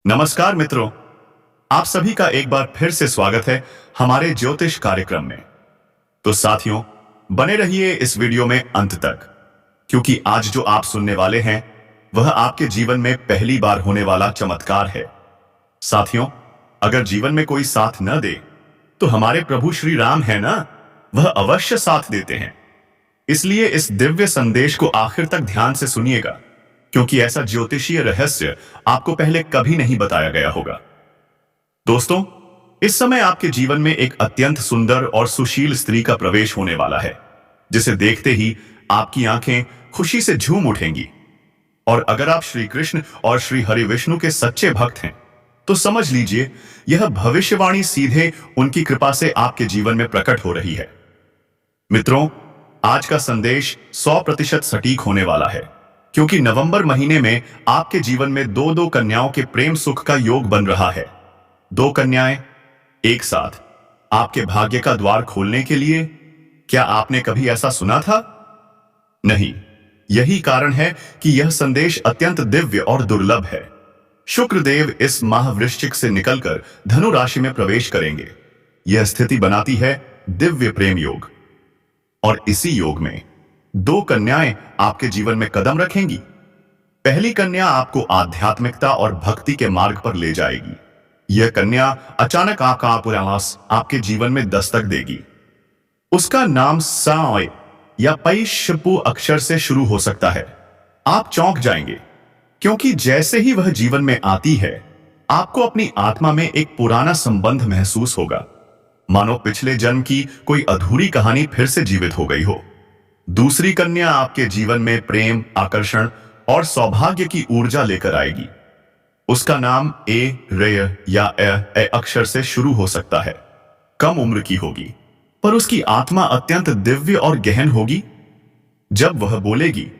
नमस्कार मित्रों, आप सभी का एक बार फिर से स्वागत है हमारे ज्योतिष कार्यक्रम में। तो साथियों, बने रहिए इस वीडियो में अंत तक, क्योंकि आज जो आप सुनने वाले हैं वह आपके जीवन में पहली बार होने वाला चमत्कार है। साथियों, अगर जीवन में कोई साथ न दे तो हमारे प्रभु श्री राम है ना, वह अवश्य साथ देते हैं। इसलिए इस दिव्य संदेश को आखिर तक ध्यान से सुनिएगा, क्योंकि ऐसा ज्योतिषीय रहस्य आपको पहले कभी नहीं बताया गया होगा। दोस्तों, इस समय आपके जीवन में एक अत्यंत सुंदर और सुशील स्त्री का प्रवेश होने वाला है, जिसे देखते ही आपकी आंखें खुशी से झूम उठेंगी। और अगर आप श्री कृष्ण और श्री हरि विष्णु के सच्चे भक्त हैं, तो समझ लीजिए यह भविष्यवाणी सीधे उनकी कृपा से आपके जीवन में प्रकट हो रही है। मित्रों, आज का संदेश 100% सटीक होने वाला है, क्योंकि नवंबर महीने में आपके जीवन में दो कन्याओं के प्रेम सुख का योग बन रहा है। दो कन्याएं एक साथ आपके भाग्य का द्वार खोलने के लिए। क्या आपने कभी ऐसा सुना था? नहीं। यही कारण है कि यह संदेश अत्यंत दिव्य और दुर्लभ है। शुक्रदेव इस माह वृश्चिक से निकलकर धनु राशि में प्रवेश करेंगे। यह स्थिति बनाती है दिव्य प्रेम योग, और इसी योग में दो कन्याएं आपके जीवन में कदम रखेंगी। पहली कन्या आपको आध्यात्मिकता और भक्ति के मार्ग पर ले जाएगी। यह कन्या अचानक आपके जीवन में दस्तक देगी। उसका नाम साय या पैशपु अक्षर से शुरू हो सकता है। आप चौंक जाएंगे, क्योंकि जैसे ही वह जीवन में आती है, आपको अपनी आत्मा में एक पुराना संबंध महसूस होगा, मानो पिछले जन्म की कोई अधूरी कहानी फिर से जीवित हो गई हो। दूसरी कन्या आपके जीवन में प्रेम, आकर्षण और सौभाग्य की ऊर्जा लेकर आएगी। उसका नाम ए, रे या ए अक्षर से शुरू हो सकता है। कम उम्र की होगी, पर उसकी आत्मा अत्यंत दिव्य और गहन होगी। जब वह बोलेगी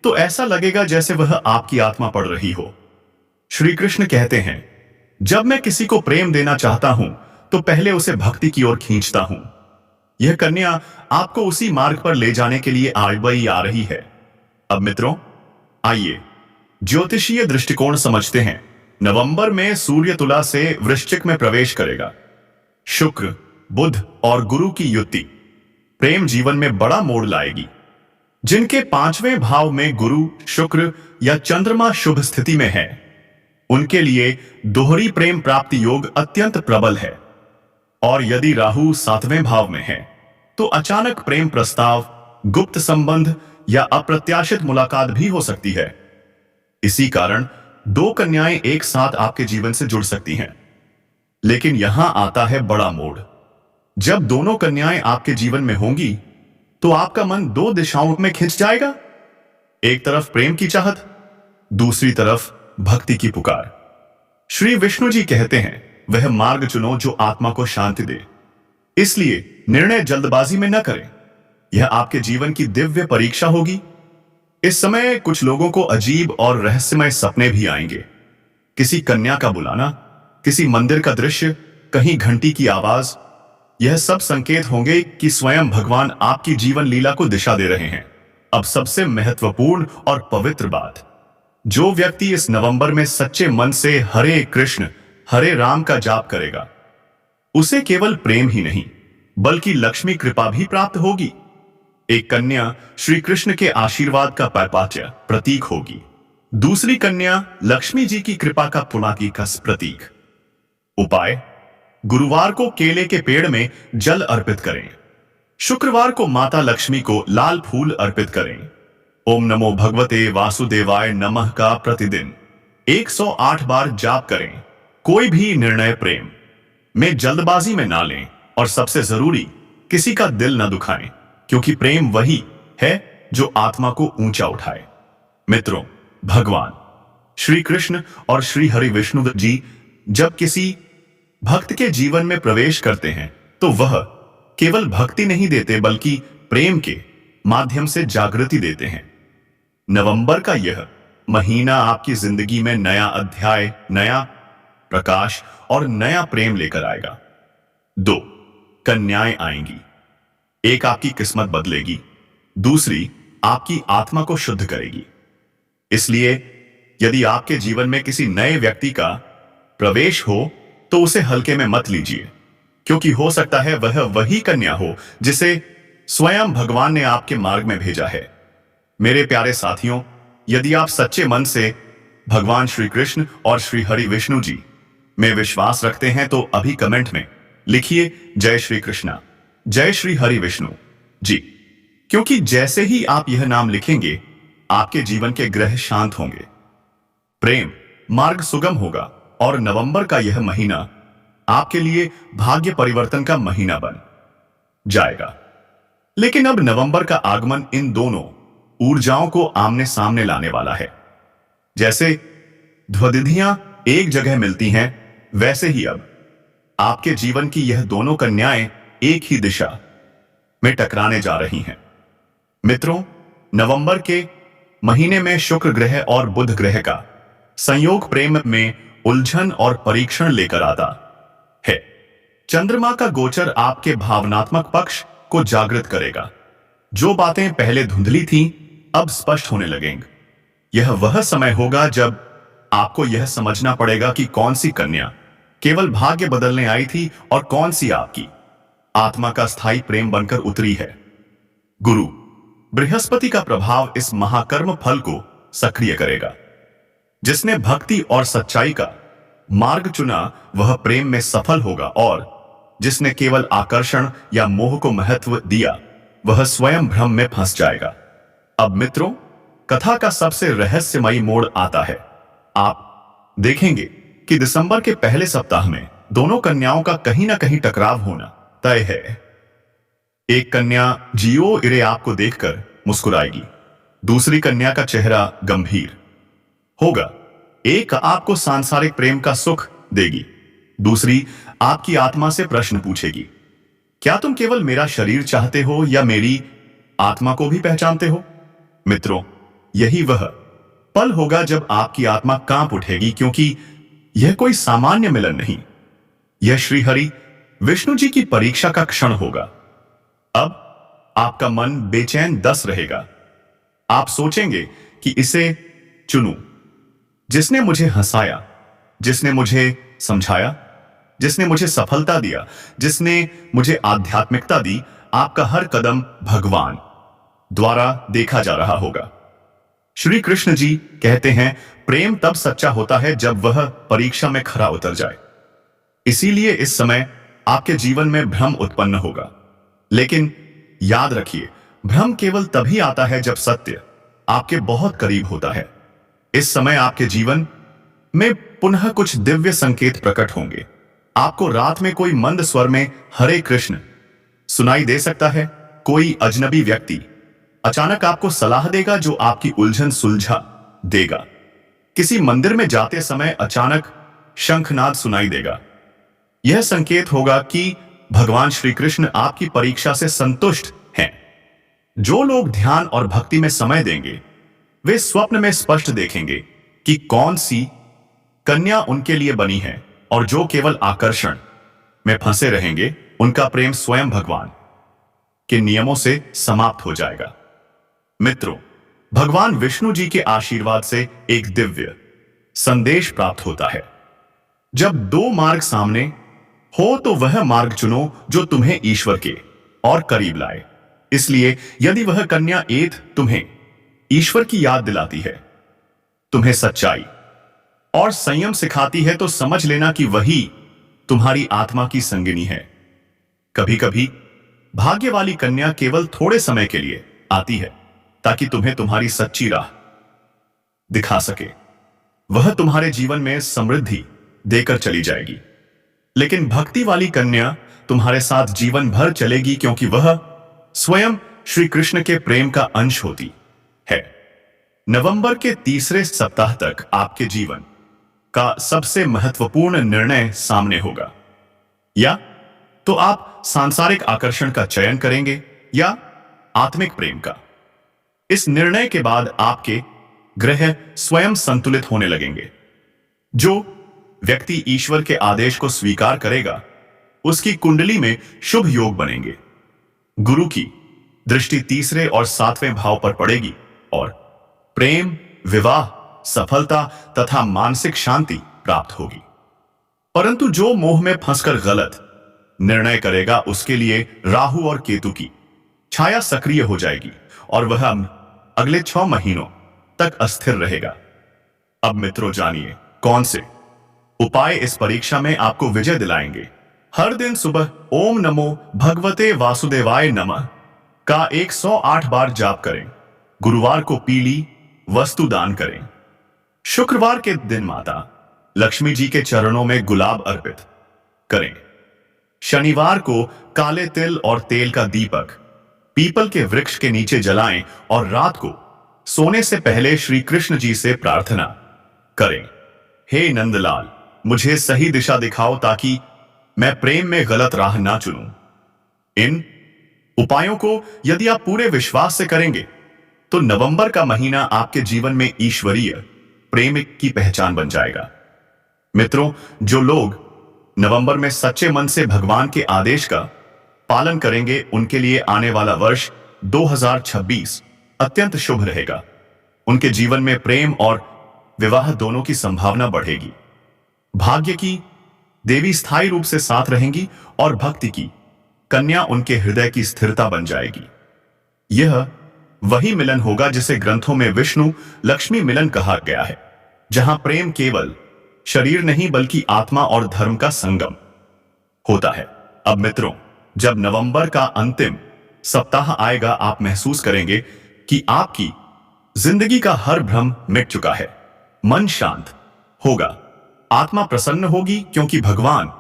तो ऐसा लगेगा जैसे वह आपकी आत्मा पढ़ रही हो। श्री कृष्ण कहते हैं, जब मैं किसी को प्रेम देना चाहता हूं तो पहले उसे भक्ति की ओर खींचता हूं। यह कन्या आपको उसी मार्ग पर ले जाने के लिए आ रही है। अब मित्रों, आइए ज्योतिषीय दृष्टिकोण समझते हैं। नवंबर में सूर्य तुला से वृश्चिक में प्रवेश करेगा। शुक्र, बुध और गुरु की युति प्रेम जीवन में बड़ा मोड़ लाएगी। जिनके 5वें भाव में गुरु, शुक्र या चंद्रमा शुभ स्थिति में है, उनके लिए दोहरी प्रेम प्राप्ति योग अत्यंत प्रबल है। और यदि राहु 7वें भाव में है, तो अचानक प्रेम प्रस्ताव, गुप्त संबंध या अप्रत्याशित मुलाकात भी हो सकती है। इसी कारण दो कन्याएं एक साथ आपके जीवन से जुड़ सकती हैं। लेकिन यहां आता है बड़ा मोड़। जब दोनों कन्याएं आपके जीवन में होंगी, तो आपका मन दो दिशाओं में खिंच जाएगा। एक तरफ प्रेम की चाहत, दूसरी तरफ भक्ति की पुकार। श्री विष्णु जी कहते हैं, वह मार्ग चुनो जो आत्मा को शांति दे। इसलिए निर्णय जल्दबाजी में न करें। यह आपके जीवन की दिव्य परीक्षा होगी। इस समय कुछ लोगों को अजीब और रहस्यमय सपने भी आएंगे। किसी कन्या का बुलाना, किसी मंदिर का दृश्य, कहीं घंटी की आवाज। यह सब संकेत होंगे कि स्वयं भगवान आपकी जीवन लीला को दिशा दे रहे हैं। अब सबसे महत्वपूर्ण और पवित्र बात, जो व्यक्ति इस नवंबर में सच्चे मन से हरे कृष्ण हरे राम का जाप करेगा, उसे केवल प्रेम ही नहीं बल्कि लक्ष्मी कृपा भी प्राप्त होगी। एक कन्या श्री कृष्ण के आशीर्वाद का प्रतीक होगी। दूसरी कन्या लक्ष्मी जी की कृपा का पुनाकी का प्रतीक। उपाय: गुरुवार को केले के पेड़ में जल अर्पित करें। शुक्रवार को माता लक्ष्मी को लाल फूल अर्पित करें। ओम नमो भगवते वासुदेवाय नमः का प्रतिदिन 108 बार जाप करें। कोई भी निर्णय प्रेम में जल्दबाजी में ना लें, और सबसे जरूरी, किसी का दिल न दुखाएं, क्योंकि प्रेम वही है जो आत्मा को ऊंचा उठाए। मित्रों, भगवान श्री कृष्ण और श्री हरि विष्णु जी जब किसी भक्त के जीवन में प्रवेश करते हैं, तो वह केवल भक्ति नहीं देते बल्कि प्रेम के माध्यम से जागृति देते हैं। नवंबर का यह महीना आपकी जिंदगी में नया अध्याय, नया प्रकाश और नया प्रेम लेकर आएगा। दो कन्याएं आएंगी। एक आपकी किस्मत बदलेगी, दूसरी आपकी आत्मा को शुद्ध करेगी। इसलिए यदि आपके जीवन में किसी नए व्यक्ति का प्रवेश हो तो उसे हल्के में मत लीजिए, क्योंकि हो सकता है वह वही कन्या हो जिसे स्वयं भगवान ने आपके मार्ग में भेजा है। मेरे प्यारे साथियों, यदि आप सच्चे मन से भगवान श्री कृष्ण और श्री हरि विष्णु जी में विश्वास रखते हैं तो अभी कमेंट में लिखिए जय श्री कृष्णा, जय श्री हरि विष्णु जी, क्योंकि जैसे ही आप यह नाम लिखेंगे आपके जीवन के ग्रह शांत होंगे, प्रेम मार्ग सुगम होगा और नवंबर का यह महीना आपके लिए भाग्य परिवर्तन का महीना बन जाएगा। लेकिन अब नवंबर का आगमन इन दोनों ऊर्जाओं को आमने सामने लाने वाला है। जैसे ध्वनिधियां एक जगह मिलती हैं, वैसे ही अब आपके जीवन की यह दोनों कन्याएं एक ही दिशा में टकराने जा रही हैं। मित्रों, नवंबर के महीने में शुक्र ग्रह और बुध ग्रह का संयोग प्रेम में उलझन और परीक्षण लेकर आता है। चंद्रमा का गोचर आपके भावनात्मक पक्ष को जागृत करेगा। जो बातें पहले धुंधली थीं अब स्पष्ट होने लगेंगी। यह वह समय होगा जब आपको यह समझना पड़ेगा कि कौन सी कन्या केवल भाग्य बदलने आई थी और कौन सी आपकी आत्मा का स्थायी प्रेम बनकर उतरी है। गुरु बृहस्पति का प्रभाव इस महाकर्म फल को सक्रिय करेगा। जिसने भक्ति और सच्चाई का मार्ग चुना वह प्रेम में सफल होगा, और जिसने केवल आकर्षण या मोह को महत्व दिया वह स्वयं भ्रम में फंस जाएगा। अब मित्रों, कथा का सबसे रहस्यमयी मोड़ आता है। आप देखेंगे कि दिसंबर के पहले सप्ताह में दोनों कन्याओं का कहीं ना कहीं टकराव होना तय है। एक कन्या जियो इरे आपको देखकर मुस्कुराएगी, दूसरी कन्या का चेहरा गंभीर होगा। एक आपको सांसारिक प्रेम का सुख देगी, दूसरी आपकी आत्मा से प्रश्न पूछेगी, क्या तुम केवल मेरा शरीर चाहते हो या मेरी आत्मा को भी पहचानते हो? मित्रों, यही वह पल होगा जब आपकी आत्मा कांप उठेगी, क्योंकि यह कोई सामान्य मिलन नहीं, यह श्री हरि विष्णु जी की परीक्षा का क्षण होगा। अब आपका मन बेचैन दस रहेगा। आप सोचेंगे कि इसे चुनूं, जिसने मुझे हंसाया, जिसने मुझे समझाया, जिसने मुझे सफलता दिया, जिसने मुझे आध्यात्मिकता दी। आपका हर कदम भगवान द्वारा देखा जा रहा होगा। श्री कृष्ण जी कहते हैं, प्रेम तब सच्चा होता है जब वह परीक्षा में खरा उतर जाए। इसीलिए इस समय आपके जीवन में भ्रम उत्पन्न होगा, लेकिन याद रखिए, भ्रम केवल तभी आता है जब सत्य आपके बहुत करीब होता है। इस समय आपके जीवन में पुनः कुछ दिव्य संकेत प्रकट होंगे। आपको रात में कोई मंद स्वर में हरे कृष्ण सुनाई दे सकता है। कोई अजनबी व्यक्ति अचानक आपको सलाह देगा जो आपकी उलझन सुलझा देगा। किसी मंदिर में जाते समय अचानक शंखनाद सुनाई देगा। यह संकेत होगा कि भगवान श्री कृष्ण आपकी परीक्षा से संतुष्ट हैं। जो लोग ध्यान और भक्ति में समय देंगे वे स्वप्न में स्पष्ट देखेंगे कि कौन सी कन्या उनके लिए बनी है, और जो केवल आकर्षण में फंसे रहेंगे उनका प्रेम स्वयं भगवान के नियमों से समाप्त हो जाएगा। मित्रों, भगवान विष्णु जी के आशीर्वाद से एक दिव्य संदेश प्राप्त होता है। जब दो मार्ग सामने हो तो वह मार्ग चुनो जो तुम्हें ईश्वर के और करीब लाए। इसलिए यदि वह कन्या एथ तुम्हें ईश्वर की याद दिलाती है, तुम्हें सच्चाई और संयम सिखाती है, तो समझ लेना कि वही तुम्हारी आत्मा की संगिनी है। कभी कभी भाग्य वाली कन्या केवल थोड़े समय के लिए आती है ताकि तुम्हें तुम्हारी सच्ची राह दिखा सके। वह तुम्हारे जीवन में समृद्धि देकर चली जाएगी, लेकिन भक्ति वाली कन्या तुम्हारे साथ जीवन भर चलेगी, क्योंकि वह स्वयं श्री कृष्ण के प्रेम का अंश होती है। नवंबर के तीसरे सप्ताह तक आपके जीवन का सबसे महत्वपूर्ण निर्णय सामने होगा। या तो आप सांसारिक आकर्षण का चयन करेंगे या आत्मिक प्रेम का। इस निर्णय के बाद आपके ग्रह स्वयं संतुलित होने लगेंगे। जो व्यक्ति ईश्वर के आदेश को स्वीकार करेगा उसकी कुंडली में शुभ योग बनेंगे। गुरु की दृष्टि तीसरे और सातवें भाव पर पड़ेगी और प्रेम, विवाह, सफलता तथा मानसिक शांति प्राप्त होगी। परंतु जो मोह में फंसकर गलत निर्णय करेगा उसके लिए राहु और केतु की छाया सक्रिय हो जाएगी और वह अगले 6 महीनों तक अस्थिर रहेगा। अब मित्रों जानिए कौन से उपाय इस परीक्षा में आपको विजय दिलाएंगे। हर दिन सुबह ओम नमो भगवते वासुदेवाय नमः का 108 बार जाप करें। गुरुवार को पीली वस्तु दान करें। शुक्रवार के दिन माता लक्ष्मी जी के चरणों में गुलाब अर्पित करें। शनिवार को काले तिल और तेल का दीपक पीपल के वृक्ष के नीचे जलाएं और रात को सोने से पहले श्री कृष्ण जी से प्रार्थना करें, हे नंदलाल मुझे सही दिशा दिखाओ ताकि मैं प्रेम में गलत राह ना चुनूं। इन उपायों को यदि आप पूरे विश्वास से करेंगे तो नवंबर का महीना आपके जीवन में ईश्वरीय प्रेम की पहचान बन जाएगा। मित्रों, जो लोग नवंबर में सच्चे मन से भगवान के आदेश का पालन करेंगे उनके लिए आने वाला वर्ष 2026 अत्यंत शुभ रहेगा। उनके जीवन में प्रेम और विवाह दोनों की संभावना बढ़ेगी। भाग्य की देवी स्थायी रूप से साथ रहेंगी और भक्ति की कन्या उनके हृदय की स्थिरता बन जाएगी। यह वही मिलन होगा जिसे ग्रंथों में विष्णु लक्ष्मी मिलन कहा गया है, जहां प्रेम केवल शरीर नहीं बल्कि आत्मा और धर्म का संगम होता है। अब मित्रों, जब नवंबर का अंतिम सप्ताह आएगा आप महसूस करेंगे कि आपकी जिंदगी का हर भ्रम मिट चुका है। मन शांत होगा, आत्मा प्रसन्न होगी क्योंकि भगवान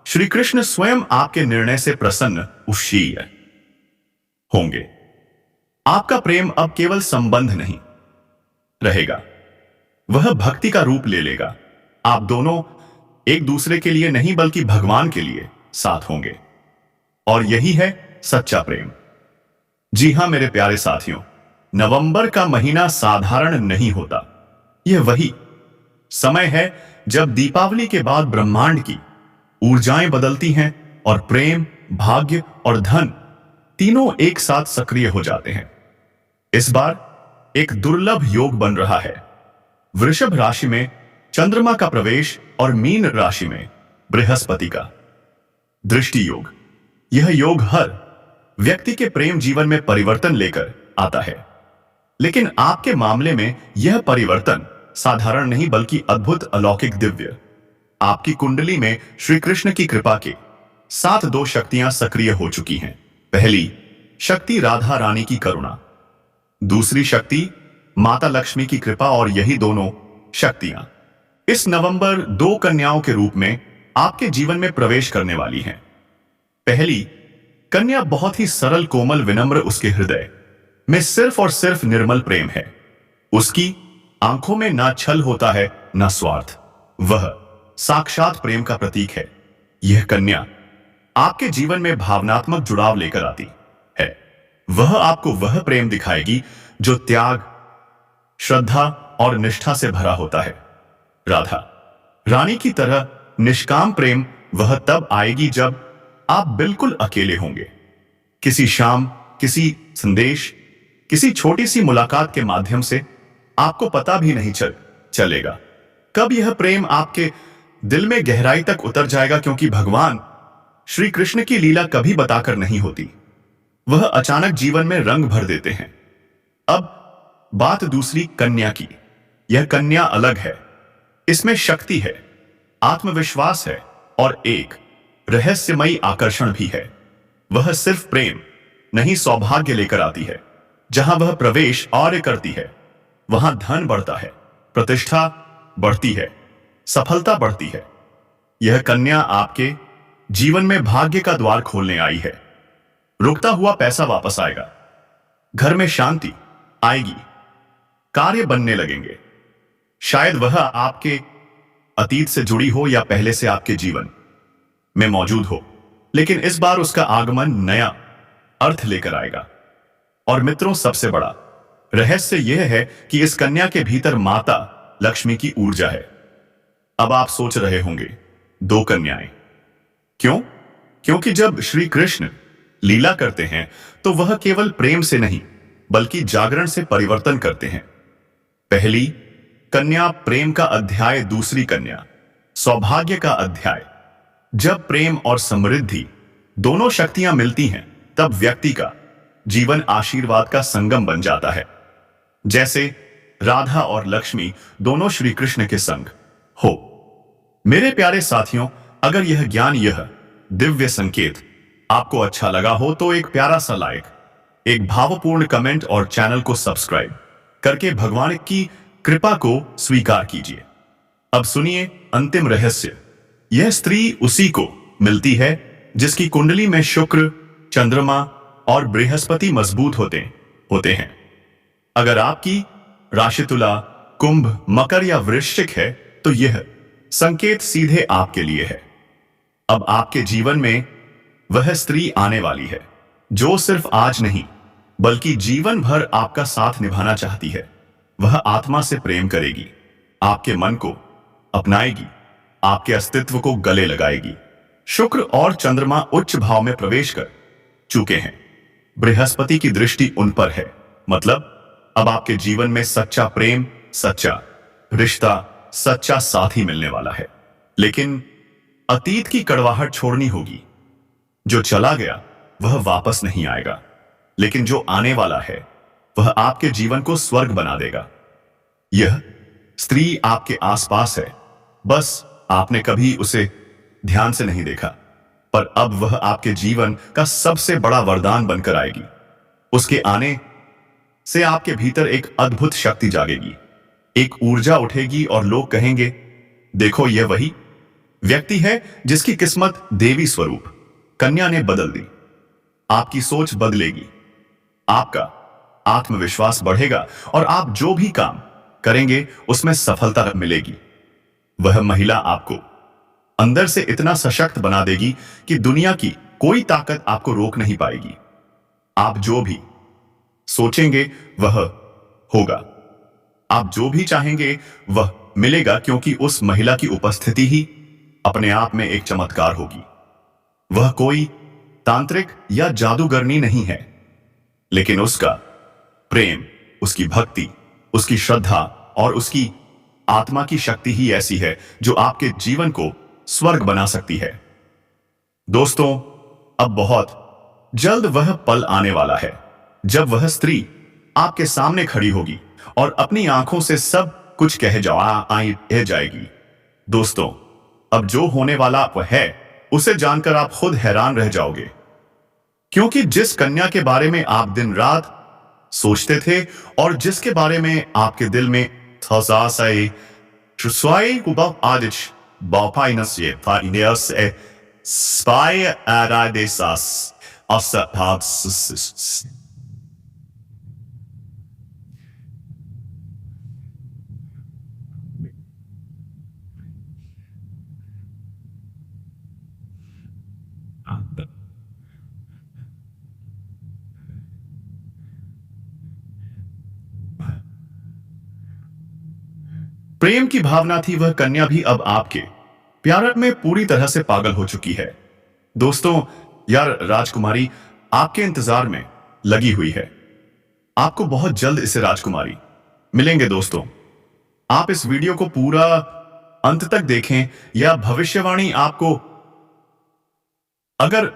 श्री कृष्ण स्वयं आपके निर्णय से प्रसन्न उशील होंगे। आपका प्रेम अब केवल संबंध नहीं रहेगा, वह भक्ति का रूप ले लेगा। आप दोनों एक दूसरे के लिए नहीं बल्कि भगवान के लिए साथ होंगे और यही है सच्चा प्रेम। जी हां मेरे प्यारे साथियों, नवंबर का महीना साधारण नहीं होता। यह वही समय है जब दीपावली के बाद ब्रह्मांड की ऊर्जाएं बदलती हैं और प्रेम, भाग्य और धन तीनों एक साथ सक्रिय हो जाते हैं। इस बार एक दुर्लभ योग बन रहा है। वृषभ राशि में चंद्रमा का प्रवेश और मीन राशि में बृहस्पति का दृष्टि योग। यह योग हर व्यक्ति के प्रेम जीवन में परिवर्तन लेकर आता है, लेकिन आपके मामले में यह परिवर्तन साधारण नहीं बल्कि अद्भुत, अलौकिक, दिव्य। आपकी कुंडली में श्री कृष्ण की कृपा के साथ 2 शक्तियां सक्रिय हो चुकी हैं। पहली शक्ति राधा रानी की करुणा, दूसरी शक्ति माता लक्ष्मी की कृपा, और यही दोनों शक्तियां इस नवंबर 2 कन्याओं के रूप में आपके जीवन में प्रवेश करने वाली हैं। पहली कन्या बहुत ही सरल, कोमल, विनम्र। उसके हृदय में सिर्फ और सिर्फ निर्मल प्रेम है। उसकी आंखों में ना छल होता है ना स्वार्थ, वह साक्षात प्रेम का प्रतीक है। यह कन्या आपके जीवन में भावनात्मक जुड़ाव लेकर आती है। वह आपको वह प्रेम दिखाएगी जो त्याग, श्रद्धा और निष्ठा से भरा होता है। राधा रानी की तरह निष्काम प्रेम वह तब आएगी जब आप बिल्कुल अकेले होंगे। किसी शाम, किसी संदेश, किसी छोटी सी मुलाकात के माध्यम से आपको पता भी नहीं चलेगा कब यह प्रेम आपके दिल में गहराई तक उतर जाएगा, क्योंकि भगवान श्री कृष्ण की लीला कभी बताकर नहीं होती, वह अचानक जीवन में रंग भर देते हैं। अब बात दूसरी कन्या की। यह कन्या अलग है। इसमें शक्ति है, आत्मविश्वास है और एक रहस्यमयी आकर्षण भी है। वह सिर्फ प्रेम नहीं, सौभाग्य लेकर आती है। जहां वह प्रवेश और करती है वहां धन बढ़ता है, प्रतिष्ठा बढ़ती है, सफलता बढ़ती है। यह कन्या आपके जीवन में भाग्य का द्वार खोलने आई है। रुकता हुआ पैसा वापस आएगा, घर में शांति आएगी, कार्य बनने लगेंगे। शायद वह आपके अतीत से जुड़ी हो या पहले से आपके जीवन में मौजूद हो, लेकिन इस बार उसका आगमन नया अर्थ लेकर आएगा। और मित्रों, सबसे बड़ा रहस्य यह है कि इस कन्या के भीतर माता लक्ष्मी की ऊर्जा है। अब आप सोच रहे होंगे 2 कन्याएं क्यों? क्योंकि जब श्री कृष्ण लीला करते हैं तो वह केवल प्रेम से नहीं बल्कि जागरण से परिवर्तन करते हैं। पहली कन्या प्रेम का अध्याय, दूसरी कन्या सौभाग्य का अध्याय। जब प्रेम और समृद्धि दोनों शक्तियां मिलती हैं, तब व्यक्ति का जीवन आशीर्वाद का संगम बन जाता है। जैसे राधा और लक्ष्मी दोनों श्री कृष्ण के संग हो। मेरे प्यारे साथियों, अगर यह ज्ञान, यह दिव्य संकेत आपको अच्छा लगा हो तो एक प्यारा सा लाइक, एक भावपूर्ण कमेंट और चैनल को सब्सक्राइब करके भगवान की कृपा को स्वीकार कीजिए। अब सुनिए अंतिम रहस्य। यह स्त्री उसी को मिलती है जिसकी कुंडली में शुक्र, चंद्रमा और बृहस्पति मजबूत होते हैं। अगर आपकी राशि तुला, कुंभ, मकर या वृश्चिक है तो यह संकेत सीधे आपके लिए है। अब आपके जीवन में वह स्त्री आने वाली है जो सिर्फ आज नहीं बल्कि जीवन भर आपका साथ निभाना चाहती है। वह आत्मा से प्रेम करेगी, आपके मन को अपनाएगी, आपके अस्तित्व को गले लगाएगी। शुक्र और चंद्रमा उच्च भाव में प्रवेश कर चुके हैं। बृहस्पति की दृष्टि उन पर है, मतलब अब आपके जीवन में सच्चा प्रेम, सच्चा रिश्ता, सच्चा साथी मिलने वाला है। लेकिन अतीत की कड़वाहट छोड़नी होगी। जो चला गया वह वापस नहीं आएगा, लेकिन जो आने वाला है वह आपके जीवन को स्वर्ग बना देगा। यह स्त्री आपके आसपास है, बस आपने कभी उसे ध्यान से नहीं देखा, पर अब वह आपके जीवन का सबसे बड़ा वरदान बनकर आएगी। उसके आने से आपके भीतर एक अद्भुत शक्ति जागेगी, एक ऊर्जा उठेगी और लोग कहेंगे, देखो यह वही व्यक्ति है जिसकी किस्मत देवी स्वरूप कन्या ने बदल दी। आपकी सोच बदलेगी, आपका आत्मविश्वास बढ़ेगा और आप जो भी काम करेंगे उसमें सफलता मिलेगी। वह महिला आपको अंदर से इतना सशक्त बना देगी कि दुनिया की कोई ताकत आपको रोक नहीं पाएगी। आप जो भी सोचेंगे वह होगा, आप जो भी चाहेंगे वह मिलेगा, क्योंकि उस महिला की उपस्थिति ही अपने आप में एक चमत्कार होगी। वह कोई तांत्रिक या जादूगरनी नहीं है, लेकिन उसका प्रेम, उसकी भक्ति, उसकी श्रद्धा और उसकी आत्मा की शक्ति ही ऐसी है जो आपके जीवन को स्वर्ग बना सकती है। दोस्तों, अब बहुत जल्द वह पल आने वाला है जब वह स्त्री आपके सामने खड़ी होगी और अपनी आंखों से सब कुछ कह जाएगी। दोस्तों, अब जो होने वाला वह है उसे जानकर आप खुद हैरान रह जाओगे, क्योंकि जिस कन्या के बारे में आप दिन रात सोचते थे और जिसके बारे में आपके दिल में प्रेम की भावना थी, वह कन्या भी अब आपके प्यार में पूरी तरह से पागल हो चुकी है। दोस्तों, यार राजकुमारी आपके इंतजार में लगी हुई है। आपको बहुत जल्द इसे राजकुमारी मिलेंगे। दोस्तों, आप इस वीडियो को पूरा अंत तक देखें, या भविष्यवाणी आपको अगर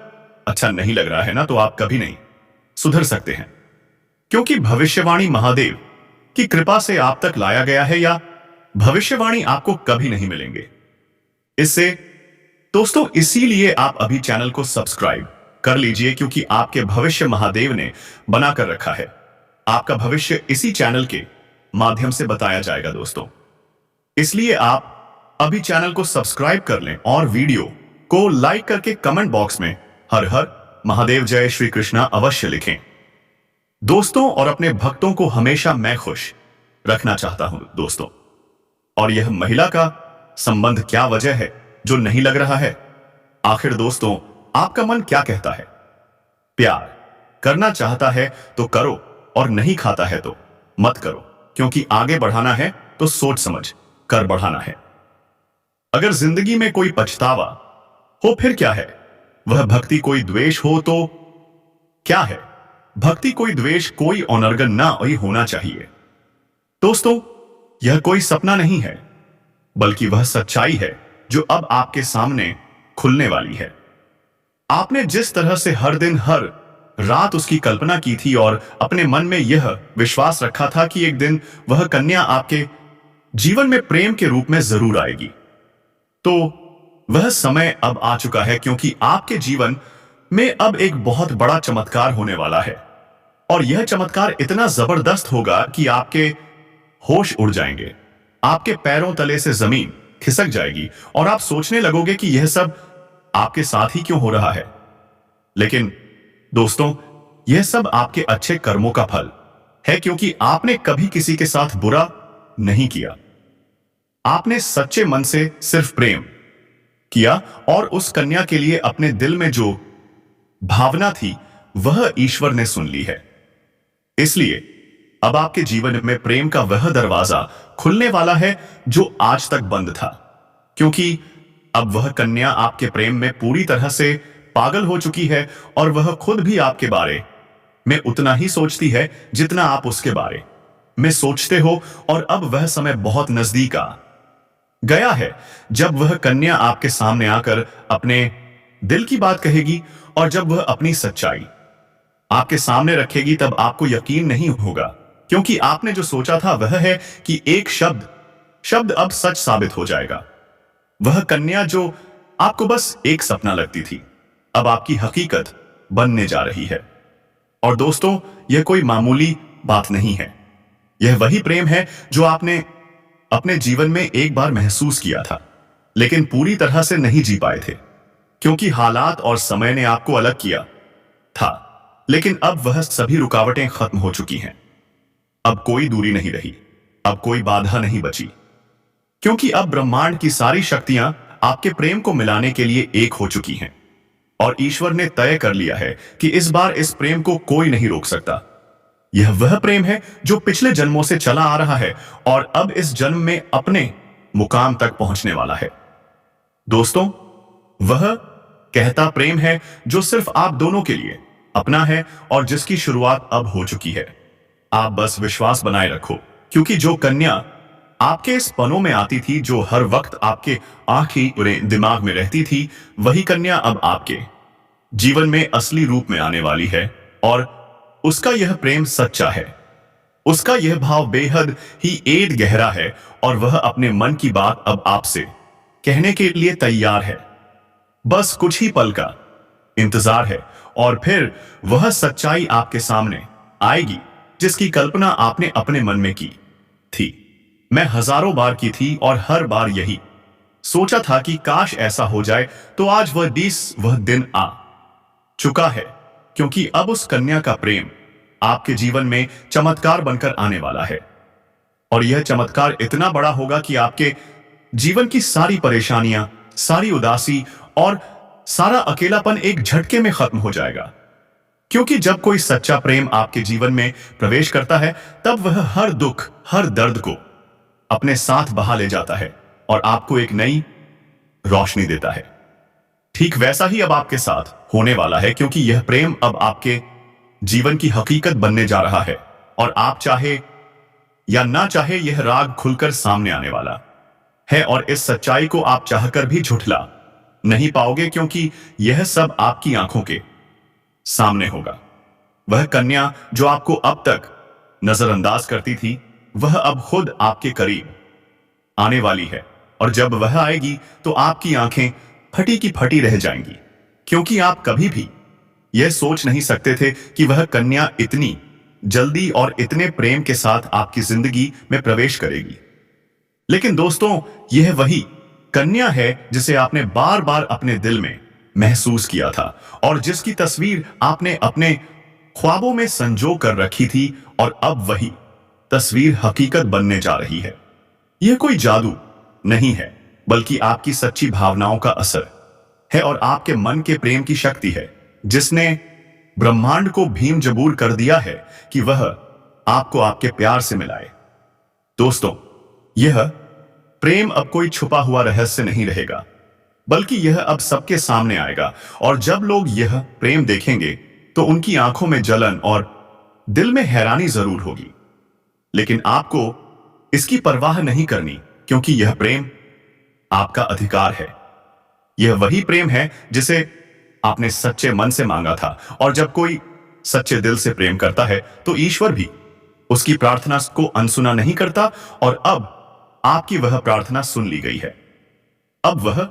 अच्छा नहीं लग रहा है ना, तो आप कभी नहीं सुधर सकते हैं, क्योंकि भविष्यवाणी महादेव की कृपा से आप तक लाया गया है, या भविष्यवाणी आपको कभी नहीं मिलेंगे इससे। दोस्तों, इसीलिए आप अभी चैनल को सब्सक्राइब कर लीजिए, क्योंकि आपके भविष्य महादेव ने बनाकर रखा है। आपका भविष्य इसी चैनल के माध्यम से बताया जाएगा। दोस्तों, इसलिए आप अभी चैनल को सब्सक्राइब कर लें और वीडियो को लाइक करके कमेंट बॉक्स में हर हर महादेव जय श्री कृष्णा अवश्य लिखें। दोस्तों, और अपने भक्तों को हमेशा मैं खुश रखना चाहता हूं। दोस्तों, और यह महिला का संबंध क्या वजह है जो नहीं लग रहा है? आखिर दोस्तों, आपका मन क्या कहता है? प्यार करना चाहता है तो करो, और नहीं खाता है तो मत करो, क्योंकि आगे बढ़ाना है तो सोच समझ कर बढ़ाना है। अगर जिंदगी में कोई पछतावा हो फिर क्या है? वह भक्ति कोई द्वेष हो तो क्या है? भक्ति कोई द्वेष, कोई अनर्गल ना होना चाहिए। दोस्तों, यह कोई सपना नहीं है, बल्कि वह सच्चाई है जो अब आपके सामने खुलने वाली है। आपने जिस तरह से हर दिन हर रात उसकी कल्पना की थी और अपने मन में यह विश्वास रखा था कि एक दिन वह कन्या आपके जीवन में प्रेम के रूप में जरूर आएगी, तो वह समय अब आ चुका है, क्योंकि आपके जीवन में अब एक बहुत बड़ा चमत्कार होने वाला है। और यह चमत्कार इतना जबरदस्त होगा कि आपके होश उड़ जाएंगे, आपके पैरों तले से जमीन खिसक जाएगी और आप सोचने लगोगे कि यह सब आपके साथ ही क्यों हो रहा है। लेकिन दोस्तों, यह सब आपके अच्छे कर्मों का फल है, क्योंकि आपने कभी किसी के साथ बुरा नहीं किया। आपने सच्चे मन से सिर्फ प्रेम किया और उस कन्या के लिए अपने दिल में जो भावना थी वह ईश्वर ने सुन ली है। इसलिए अब आपके जीवन में प्रेम का वह दरवाजा खुलने वाला है जो आज तक बंद था, क्योंकि अब वह कन्या आपके प्रेम में पूरी तरह से पागल हो चुकी है और वह खुद भी आपके बारे में उतना ही सोचती है जितना आप उसके बारे में सोचते हो। और अब वह समय बहुत नजदीक आ गया है जब वह कन्या आपके सामने आकर अपने दिल की बात कहेगी, और जब वह अपनी सच्चाई आपके सामने रखेगी तब आपको यकीन नहीं होगा, क्योंकि आपने जो सोचा था वह है कि एक शब्द अब सच साबित हो जाएगा। वह कन्या जो आपको बस एक सपना लगती थी अब आपकी हकीकत बनने जा रही है। और दोस्तों, यह कोई मामूली बात नहीं है, यह वही प्रेम है जो आपने अपने जीवन में एक बार महसूस किया था, लेकिन पूरी तरह से नहीं जी पाए थे, क्योंकि हालात और समय ने आपको अलग किया था। लेकिन अब वह सभी रुकावटें खत्म हो चुकी हैं। अब कोई दूरी नहीं रही, अब कोई बाधा नहीं बची, क्योंकि अब ब्रह्मांड की सारी शक्तियां आपके प्रेम को मिलाने के लिए एक हो चुकी हैं। और ईश्वर ने तय कर लिया है कि इस बार इस प्रेम को कोई नहीं रोक सकता। यह वह प्रेम है जो पिछले जन्मों से चला आ रहा है और अब इस जन्म में अपने मुकाम तक पहुंचने वाला है। दोस्तों, वह कहता प्रेम है जो सिर्फ आप दोनों के लिए अपना है और जिसकी शुरुआत अब हो चुकी है। आप बस विश्वास बनाए रखो, क्योंकि जो कन्या आपके इस पनों में आती थी, जो हर वक्त आपके आंखी दिमाग में रहती थी, वही कन्या अब आपके जीवन में असली रूप में आने वाली है। और उसका यह प्रेम सच्चा है, उसका यह भाव बेहद ही ऐद गहरा है, और वह अपने मन की बात अब आपसे कहने के लिए तैयार है। बस कुछ ही पल का इंतजार है और फिर वह सच्चाई आपके सामने आएगी जिसकी कल्पना आपने अपने मन में की थी। मैं हजारों बार की थी और हर बार यही सोचा था कि काश ऐसा हो जाए, तो आज वह दिन आ चुका है, क्योंकि अब उस कन्या का प्रेम आपके जीवन में चमत्कार बनकर आने वाला है। और यह चमत्कार इतना बड़ा होगा कि आपके जीवन की सारी परेशानियां, सारी उदासी और सारा अकेलापन एक झटके में खत्म हो जाएगा। क्योंकि जब कोई सच्चा प्रेम आपके जीवन में प्रवेश करता है, तब वह हर दुख, हर दर्द को अपने साथ बहा ले जाता है और आपको एक नई रोशनी देता है। ठीक वैसा ही अब आपके साथ होने वाला है, क्योंकि यह प्रेम अब आपके जीवन की हकीकत बनने जा रहा है। और आप चाहे या ना चाहे, यह राग खुलकर सामने आने वाला है, और इस सच्चाई को आप चाहकर भी झुठला नहीं पाओगे, क्योंकि यह सब आपकी आंखों के सामने होगा। वह कन्या जो आपको अब तक नजरअंदाज करती थी, वह अब खुद आपके करीब आने वाली है। और जब वह आएगी तो आपकी आंखें फटी की फटी रह जाएंगी, क्योंकि आप कभी भी यह सोच नहीं सकते थे कि वह कन्या इतनी जल्दी और इतने प्रेम के साथ आपकी जिंदगी में प्रवेश करेगी। लेकिन दोस्तों, यह वही कन्या है जिसे आपने बार बार अपने दिल में महसूस किया था और जिसकी तस्वीर आपने अपने ख्वाबों में संजो कर रखी थी, और अब वही तस्वीर हकीकत बनने जा रही है। यह कोई जादू नहीं है, बल्कि आपकी सच्ची भावनाओं का असर है और आपके मन के प्रेम की शक्ति है, जिसने ब्रह्मांड को भीम जबूर कर दिया है कि वह आपको आपके प्यार से मिलाए। दोस्तों, यह प्रेम अब कोई छुपा हुआ रहस्य नहीं रहेगा, बल्कि यह अब सबके सामने आएगा। और जब लोग यह प्रेम देखेंगे तो उनकी आंखों में जलन और दिल में हैरानी जरूर होगी, लेकिन आपको इसकी परवाह नहीं करनी, क्योंकि यह प्रेम आपका अधिकार है। यह वही प्रेम है जिसे आपने सच्चे मन से मांगा था। और जब कोई सच्चे दिल से प्रेम करता है तो ईश्वर भी उसकी प्रार्थना को अनसुना नहीं करता। और अब आपकी वह प्रार्थना सुन ली गई है। अब वह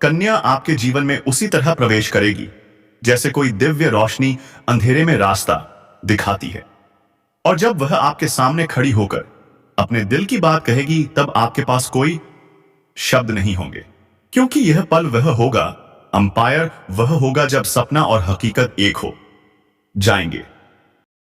कन्या आपके जीवन में उसी तरह प्रवेश करेगी जैसे कोई दिव्य रोशनी अंधेरे में रास्ता दिखाती है। और जब वह आपके सामने खड़ी होकर अपने दिल की बात कहेगी तब आपके पास कोई शब्द नहीं होंगे, क्योंकि यह पल वह होगा, अंपायर वह होगा जब सपना और हकीकत एक हो जाएंगे।